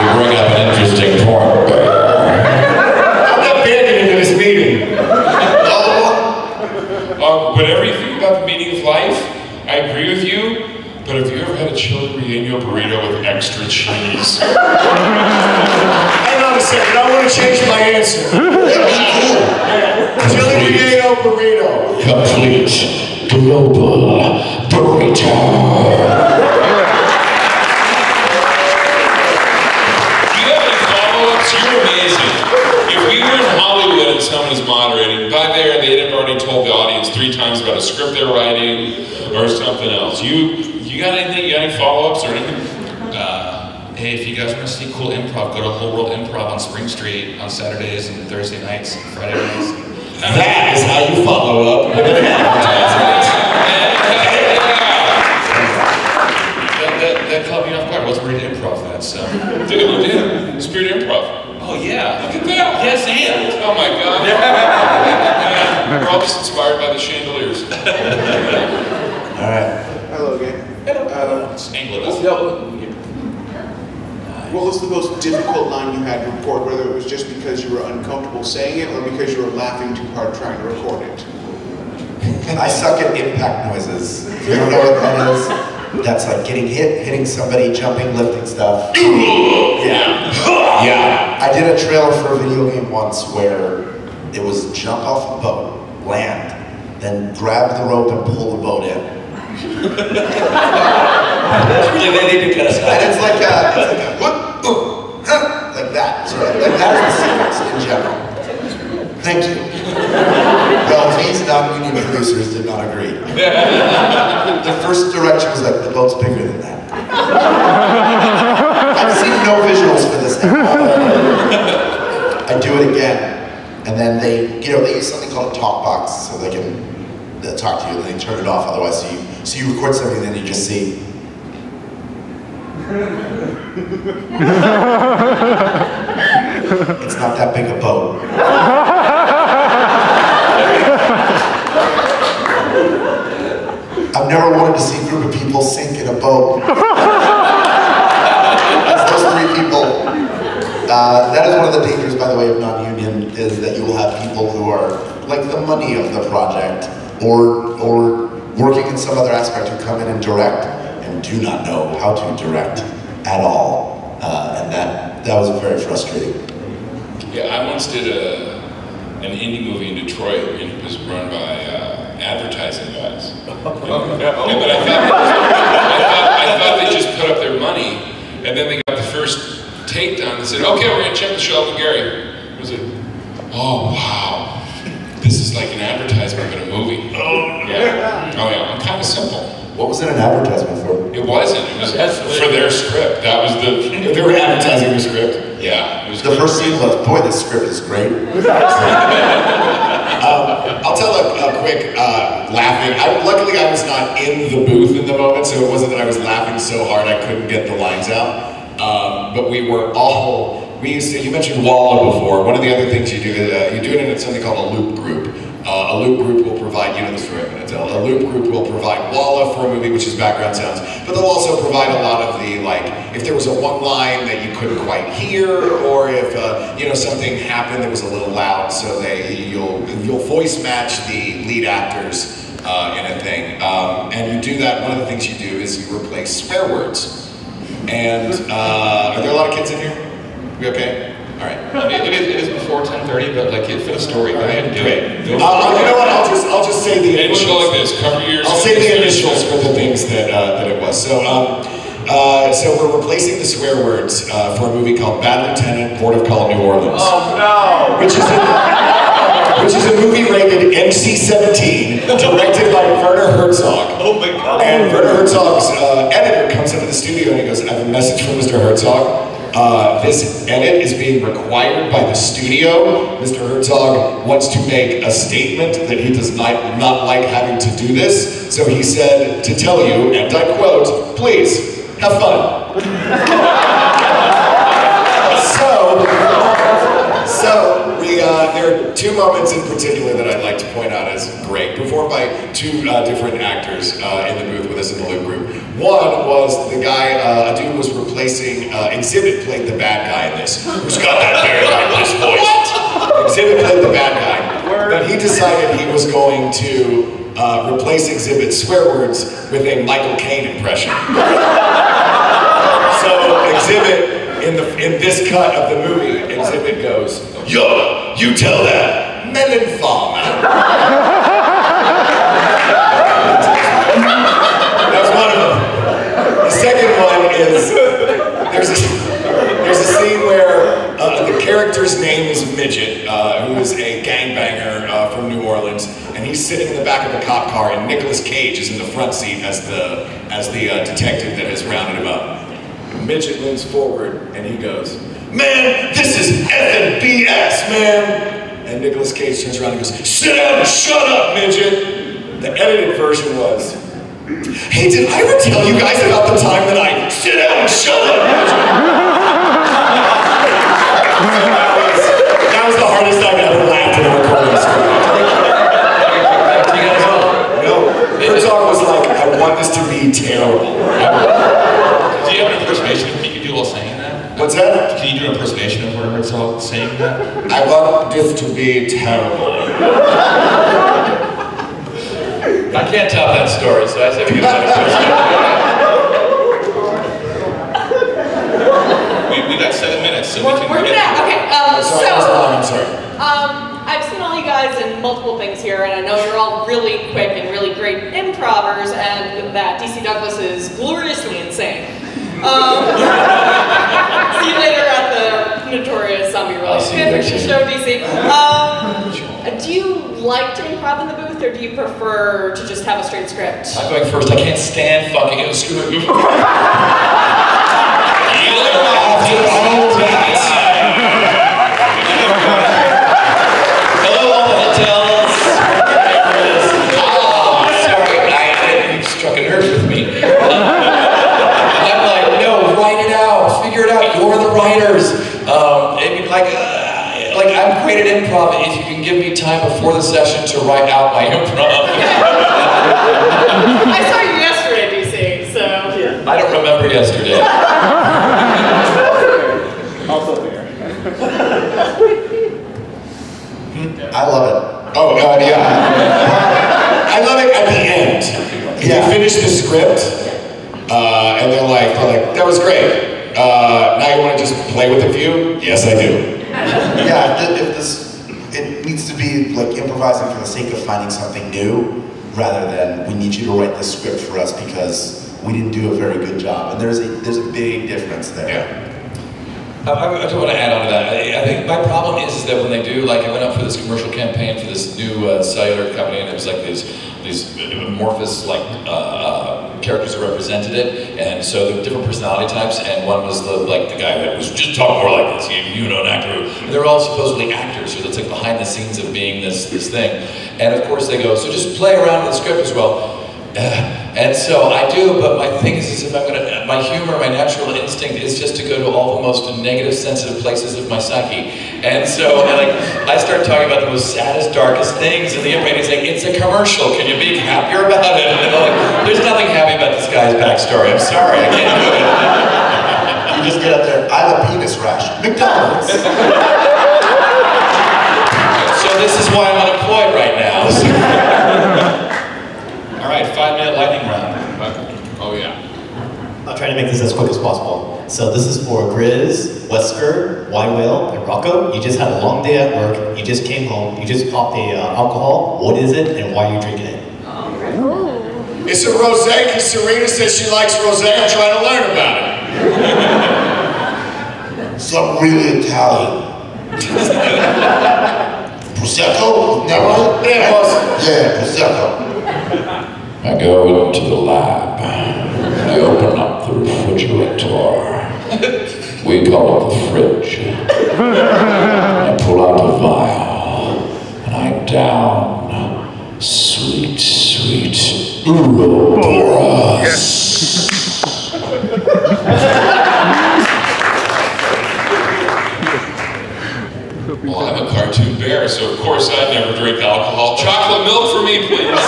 You bring up an interesting point. I'm not banding into this meeting. Whatever you think about the meaning of life, I agree with you, but have you ever had a chili relleno burrito with extra cheese? I know. on a second. I want to change my answer. Chili potato burrito. Complete global burrito. You're amazing. If we were in Hollywood and someone was moderating, by there they'd have already told the audience 3 times about a script they're writing or something else. You got anything? You got any follow-ups or anything? Hey, if you guys want to see cool improv, go to Whole World Improv on Spring Street on Saturdays and Thursday nights and Friday nights. That is how you follow up with an advertisement. That caught me off guard. I wasn't ready to improv that, so. Dude, you did. Spirit Improv. Oh, yeah. Look at that. Yes, and. Oh, my God. Yeah. We're all just inspired by the chandeliers. All right. Hello again. What was the most difficult line you had to record, whether it was just because you were uncomfortable saying it or because you were laughing too hard trying to record it? I suck at impact noises. You don't know what that is? That's like getting hit, hitting somebody, jumping, lifting stuff. Yeah. Yeah. I did a trailer for a video game once where it was jump off a boat, land, then grab the rope and pull the boat in. And it's like like that. So like that is the sequence in general. Thank you. Well, these non-union producers did not agree. The first direction was like, the boat's bigger than that. I've seen no visuals for this thing. I do it again, and then they use something called a talk box, so they can talk to you, and they turn it off. Otherwise, so you record something, and then you just see. It's not that big a boat. I've never wanted to see a group of people sink in a boat. Those 3 people. That is one of the dangers, by the way, of non-union, is that you will have people who are like the money of the project, or working in some other aspect, who come in and direct and do not know how to direct at all, and that was very frustrating. Yeah, I once did an indie movie in Detroit, and it was run by advertising guys. Yeah, but I thought they just put up their money, and then they got the first take done. They said, "Okay, we're gonna check the show with Gary." I was like, "Oh wow, this is like an advertisement but a movie." Oh yeah, oh yeah. I'm kind of simple. What was it an advertisement for? It wasn't. It was for their script. That was the. They were advertising the script. Yeah. It was the first scene was, boy, this script is great. I'll tell a quick laughing. Luckily, I was not in the booth in the moment, so it wasn't that I was laughing so hard I couldn't get the lines out. But we were all. We used to. You mentioned Walla before. One of the other things you do is you do it in something called a loop group. A loop group will provide, you know this story I'm going to tell, a loop group will provide Walla for a movie, which is background sounds, but they'll also provide a lot of the, like, if there was a one line that you couldn't quite hear, or if, something happened that was a little loud, so you'll voice match the lead actors in a thing. And you do that, one of the things you do is you replace swear words. And, are there a lot of kids in here? We okay? All right. It is before 10:30, but like for the story, go ahead and do it. You know what? I'll just say the initials. Go like this. Cover your. I'll say the initials for the things that it was. So we're replacing the swear words for a movie called Bad Lieutenant, Port of Call, New Orleans. Oh no! Which is a movie rated NC-17, directed by Werner Herzog. Oh my God! And Werner Herzog's editor comes into the studio and he goes, "I have a message from Mr. Herzog. This edit is being required by the studio. Mr. Herzog wants to make a statement that he does not like having to do this. So he said to tell you, and I quote, please, have fun." So there are 2 moments in particular that I'd like to point out as great, performed by 2 different actors in the booth with us in the loop group. One was the guy, a dude was replacing, Exhibit played the bad guy in this. Who's got that very nice voice? Exhibit played the bad guy. But he decided he was going to replace Exhibit's swear words with a Michael Caine impression. So Exhibit in this cut of the movie, Exhibit goes, "Yo, you tell that melon farmer." That was one of them. The second one is there's a scene where the character's name is Midget, who is a gangbanger from New Orleans, and he's sitting in the back of a cop car, and Nicolas Cage is in the front seat as the detective that has rounded him up. Midget leans forward and he goes, "Man, this is effing BS, man!" And Nicolas Cage turns around and goes, "Sit down and shut up, Midget!" The edited version was, "Hey, did I ever tell you guys about the time that I sit down and shut up, Midget?" That was the hardest I've ever laughed in a recording script. No, Herzog was like, "I want this to be terrible." Do you have an impersonation of you could do while saying that? What's that? Can you do an impersonation of Herzog saying that? "I want this to be terrible." I can't top that story, so I say we get another We got 7 minutes, so We're we can gonna, get okay, I'm sorry. I've seen all you guys in multiple things here, and I know you're all really quick and really great improvers, and that DC Douglas is gloriously insane. See you later at the notorious zombie-related fanfiction show, DC. Do you like to improv in the booth, or do you prefer to just have a straight script? I'm going first. I can't stand fucking Hello, all the hotels. Sorry, you struck a nerve with me. I'm like, no, write it out, figure it out. You're the writers. I'm great at improv if you can give me time before the session to write out my improv. I saw you yesterday, DC, so... I don't remember yesterday. Also fair. I love it. Oh, God, yeah. I love it at the end. Yeah. They finish the script, and they're like, "That was great. Now you want to just play with a few?" "Yes, I do." Yeah, it needs to be like improvising for the sake of finding something new, rather than we need you to write this script for us because we didn't do a very good job. And there's a big difference there. Yeah. I do want to add on to that. I think my problem is that when they do, like I went up for this commercial campaign for this new cellular company, and it was like these amorphous characters that represented it, and so there were different personality types, and one was the guy that was just talking more like this, you know, an actor. And they're all supposedly actors, so it's like behind the scenes of being this thing. And of course they go, so just play around with the script as well. And so I do, but my thing is if I'm gonna, my humor, my natural instinct is just to go to all the most negative, sensitive places of my psyche. And so I start talking about the most saddest, darkest things, and the internet is like, "It's a commercial, can you be happier about it?" And they're like, "There's nothing happy about this guy's backstory, I'm sorry, I can't do it." You just get up there, "I have a penis rash. McDonald's." So this is why I'm unemployed right now. All right, 5-minute lightning round. Oh yeah. I'll try to make this as quick as possible. So this is for Grizz, Wesker, Y-Whale, and Rocco. You just had a long day at work. You just came home. You just popped the alcohol. What is it, and why are you drinking it? It's a rosé because Serena says she likes rosé. I'm trying to learn about it. Something really Italian. Prosecco? Never? Yeah, Prosecco. I go into the lab. I open up the refrigerator. We call it the fridge. I pull out a vial and I down sweet, sweet Ouroboros. Well, I'm a cartoon bear, so of course I'd never drink alcohol. Chocolate milk for me, please.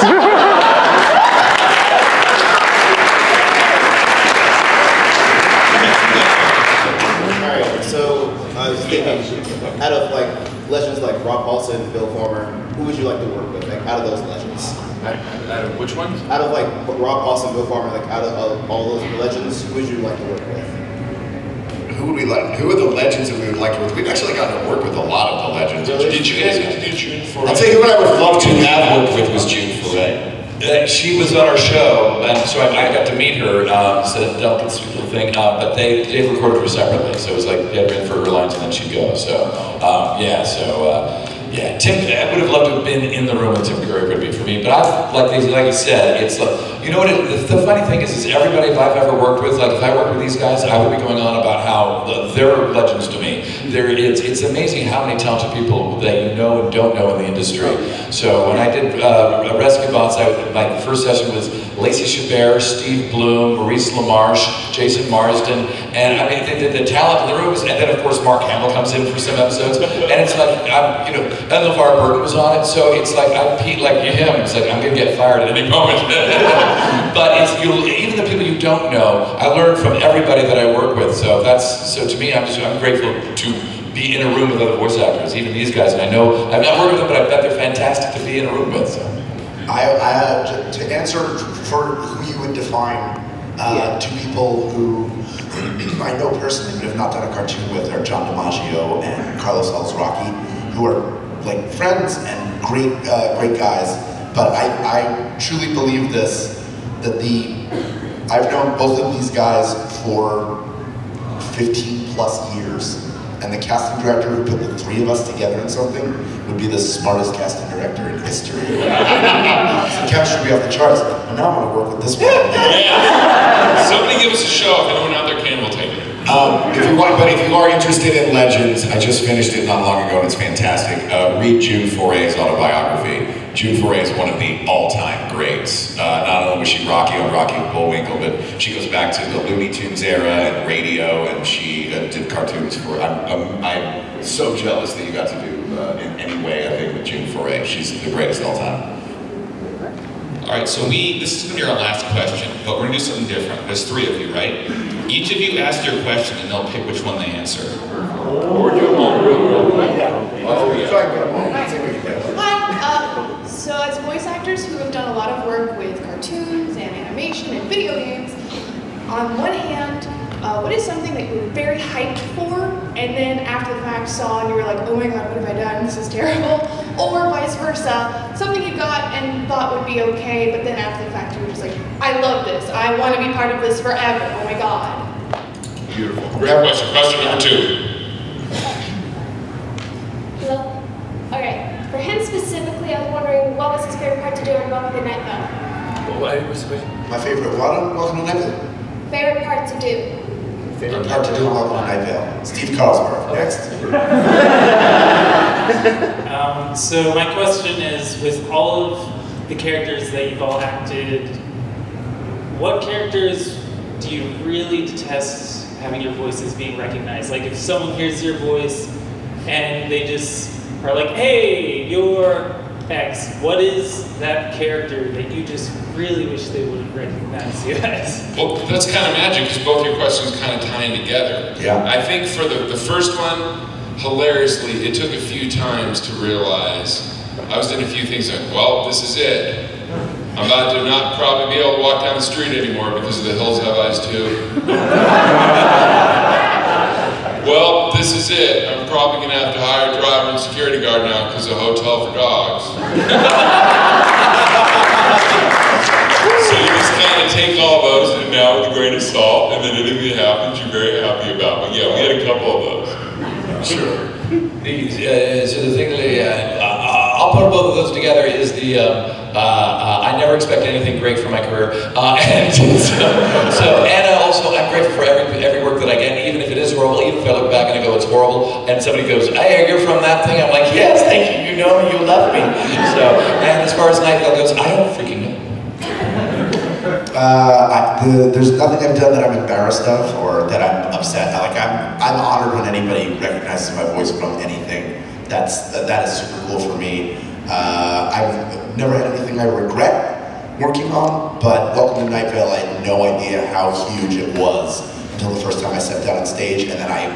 I was thinking, out of like legends like Rob Paulson, Bill Former, who would you like to work with? Like out of those legends? Out of which ones? Out of like Rob Paulson, Bill Former, like out of all those legends, who would you like to work with? who would we like? Who are the legends that we would like to work with? We've actually gotten to work with a lot of the legends. Did you guys get to do June Foray? I'll tell you who I would love to have worked with was June Foray. She was on our show, and so I got to meet her. It's a delicate, sweet little thing. But they recorded her separately, so it was like they had been for her lines and then she'd go. So yeah, Tim. I would have loved to have been in the room with Tim Curry. Would be for me. But like I said, it's like, you know what? The funny thing is everybody I've ever worked with, like if I worked with these guys, I would be going on about how they're legends to me. It's amazing how many talented people that you know and don't know in the industry. So when I did Rescue Bots, my first session was Lacey Chabert, Steve Bloom, Maurice LaMarche, Jason Marsden, and I mean the talent in the room is, and then of course Mark Hamill comes in for some episodes, and it's like and LeVar Burton was on it, so it's like I Pete like him. It's like I'm gonna get fired at any moment. But even the people you don't know, I learned from everybody that I work with. So to me, I'm grateful to be in a room with other voice actors, even these guys. And I know I've not worked with them, but I bet they're fantastic to be in a room with. So. To answer for who you would define two people who I know personally but have not done a cartoon with are John DiMaggio and Carlos Alzraki, who are like friends and great guys. But I truly believe this, that I've known both of these guys for 15 plus years. And the casting director who put the three of us together in something would be the smartest casting director in history. The chemistry would be off the charts. And now I'm going to work with this one. Yeah. Somebody give us a show. If anyone out there can, we'll take it. If you are interested in legends, I just finished it not long ago and it's fantastic. Read June Foray's autobiography. June Foray is one of the all-time greats. Not only was she Rocky on Rocky and Bullwinkle, but she goes back to the Looney Tunes era and radio, and she did cartoons for. I'm so jealous that you got to do in any way. I think with June Foray, she's the greatest of all time. All right, so this is going to be our last question, but we're going to do something different. There's three of you, right? Each of you ask your question, and they'll pick which one they answer. Or do them all. Hi, so as voice actors who have done a lot of work with cartoons and animation and video games, on one hand, what is something that you were very hyped for, and then after the fact saw and you were like, oh my god, what have I done? This is terrible. Or vice versa, something you got and thought would be okay, but then after the fact you were just like, I love this. I want to be part of this forever. Oh my god. Beautiful. Great question. Question number 2. Hello? Okay. For him specifically, I was wondering what was his favorite part to do on Welcome to Night Vale? What's the question? My favorite what on Welcome to Night Vale? Favorite part to do. Favorite part to do on Welcome to Night Vale? Steve Carlsberg. Next. So my question is, with all of the characters that you've all acted, what characters do you really detest having your voices being recognized? Like if someone hears your voice and they just are like, hey, you're X, what is that character that you just really wish they would have recognized you as? Well, that's kind of magic because both your questions kind of tie in together. Yeah. I think for the first one, hilariously, it took a few times to realize I was doing a few things like, well, this is it. I'm about to not probably be able to walk down the street anymore because of The Hills Have Eyes too. Well, this is it. I'm probably going to have to hire a driver and security guard now because of a hotel for dogs. So you just kind of take all those and now with a grain of salt, and then anything that happens you're very happy about. But yeah, we had a couple of those. Sure. So the thing that I'll put both of those together is the I never expect anything great for my career, and also I'm grateful for every work that I get, even if it is horrible, even if I look back and I go it's horrible, and somebody goes, hey, you're from that thing, I'm like, yes, thank you, you know me, you love me. So, and as far as Night Vale goes, I don't freaking know. There's nothing I've done that I'm embarrassed of or that I'm upset. Like I'm honored when anybody recognizes my voice from anything. That is super cool for me. I've never had anything I regret working on, but Welcome to Night Vale, I had no idea how huge it was until the first time I stepped out on stage, and then I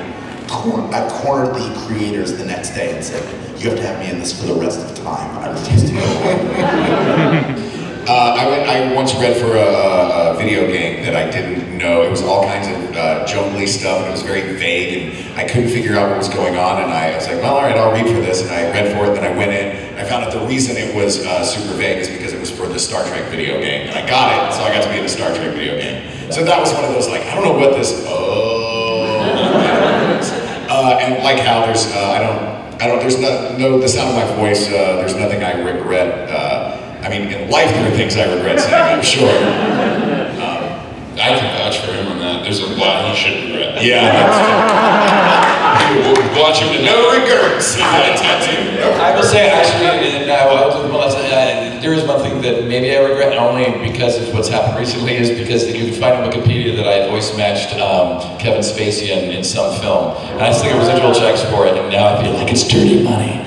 cornered the creators the next day and said, you have to have me in this for the rest of time. I refused to go away. I once read for a video game that I didn't know. It was all kinds of jungly stuff, and it was very vague, and I couldn't figure out what was going on, and I was like, well, all right, I'll read for this, and I read for it, then I went in, and I found out the reason it was super vague is because it was for the Star Trek video game, and I got it, so I got to be in the Star Trek video game. So that was one of those, like, I don't know what this, and like Hal, there's, there's no, the sound of my voice, there's nothing I regret. I mean, in life there are things I regret saying, I'm sure. I can vouch for him on that. There's a lot he should regret. Yeah, we'll watch him to no regrets. I will say, actually, there is one thing that maybe I regret, only because of what's happened recently, is because you can find on Wikipedia that I voice matched Kevin Spacey in some film. And I still get residual checks for it, and now I feel like it's dirty money.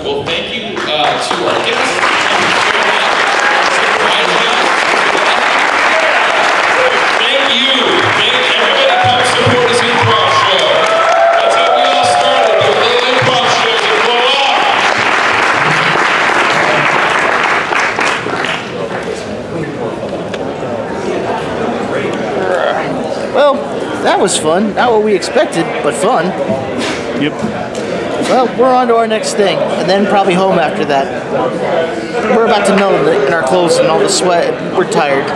Well, thank you to our guests. Thank you. Everybody come support us improv show. That's how we all started. The little improv shows that blow up. Well, that was fun. Not what we expected, but fun. Yep. Well, we're on to our next thing, and then probably home after that. We're about to melt in our clothes and all the sweat. We're tired.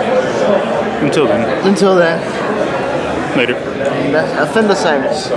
Until then. Until then. Later. Appendicitis.